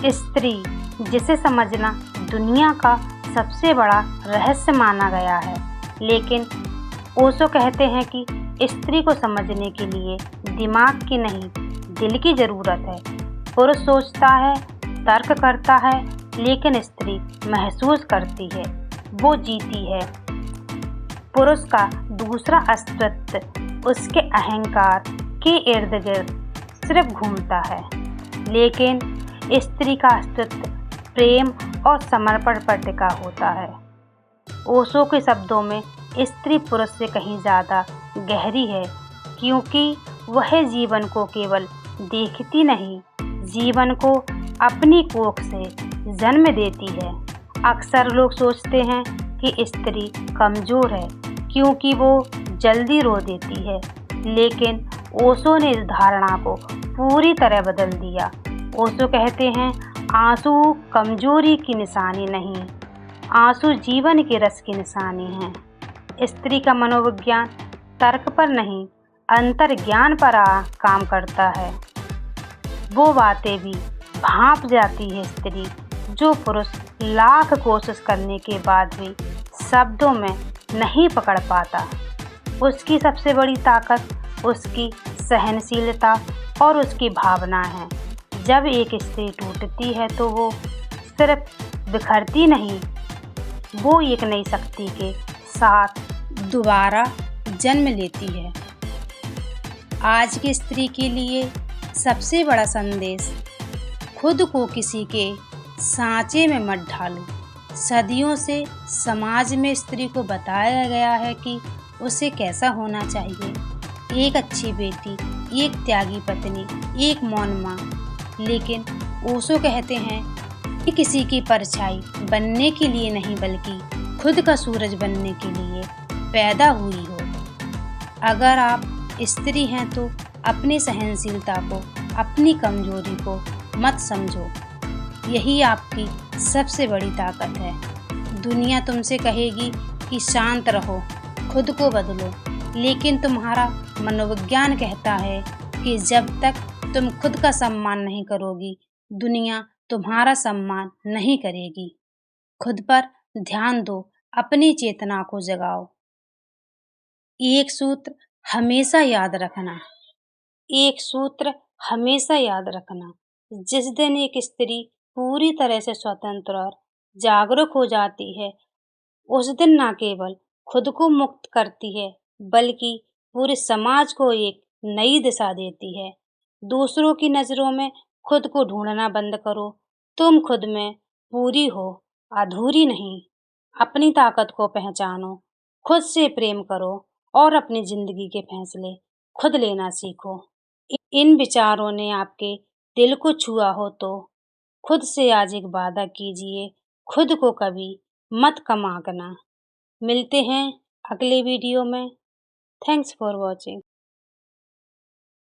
स्त्री, जिसे समझना दुनिया का सबसे बड़ा रहस्य माना गया है, लेकिन ओशो कहते हैं कि स्त्री को समझने के लिए दिमाग की नहीं, दिल की ज़रूरत है। पुरुष सोचता है, तर्क करता है, लेकिन स्त्री महसूस करती है, वो जीती है। पुरुष का दूसरा अस्तित्व उसके अहंकार के इर्द-गिर्द सिर्फ घूमता है, लेकिन स्त्री का अस्तित्व प्रेम और समर्पण पर टिका होता है। ओशो के शब्दों में स्त्री पुरुष से कहीं ज़्यादा गहरी है, क्योंकि वह जीवन को केवल देखती नहीं, जीवन को अपनी कोख से जन्म देती है। अक्सर लोग सोचते हैं कि स्त्री कमज़ोर है क्योंकि वो जल्दी रो देती है, लेकिन ओशो ने इस धारणा को पूरी तरह बदल दिया। ओशो कहते हैं, आंसू कमजोरी की निशानी नहीं, आंसू जीवन के रस की निशानी है। स्त्री का मनोविज्ञान तर्क पर नहीं, अंतर्ज्ञान पर काम करता है। वो बातें भी भांप जाती है स्त्री, जो पुरुष लाख कोशिश करने के बाद भी शब्दों में नहीं पकड़ पाता। उसकी सबसे बड़ी ताकत उसकी सहनशीलता और उसकी भावना है। जब एक स्त्री टूटती है तो वो सिर्फ बिखरती नहीं, वो एक नई शक्ति के साथ दोबारा जन्म लेती है। आज की स्त्री के लिए सबसे बड़ा संदेश, खुद को किसी के सांचे में मत ढालो। सदियों से समाज में स्त्री को बताया गया है कि उसे कैसा होना चाहिए, एक अच्छी बेटी, एक त्यागी पत्नी, एक मौन माँ। लेकिन ओशो कहते हैं कि किसी की परछाई बनने के लिए नहीं, बल्कि खुद का सूरज बनने के लिए पैदा हुई हो। अगर आप स्त्री हैं तो अपनी सहनशीलता को, अपनी कमजोरी को मत समझो। यही आपकी सबसे बड़ी ताकत है। दुनिया तुमसे कहेगी कि शांत रहो, खुद को बदलो, लेकिन तुम्हारा मनोविज्ञान कहता है कि जब तक तुम खुद का सम्मान नहीं करोगी, दुनिया तुम्हारा सम्मान नहीं करेगी। खुद पर ध्यान दो, अपनी चेतना को जगाओ। एक सूत्र हमेशा याद रखना, एक सूत्र हमेशा याद रखना, जिस दिन एक स्त्री पूरी तरह से स्वतंत्र और जागरूक हो जाती है, उस दिन न केवल खुद को मुक्त करती है, बल्कि पूरे समाज को एक नई दिशा देती है। दूसरों की नज़रों में खुद को ढूंढना बंद करो। तुम खुद में पूरी हो, अधूरी नहीं। अपनी ताकत को पहचानो, खुद से प्रेम करो और अपनी जिंदगी के फैसले खुद लेना सीखो। इन विचारों ने आपके दिल को छुआ हो तो खुद से आज एक वादा कीजिए, खुद को कभी मत कम आंकना। मिलते हैं अगले वीडियो में। Thanks for watching.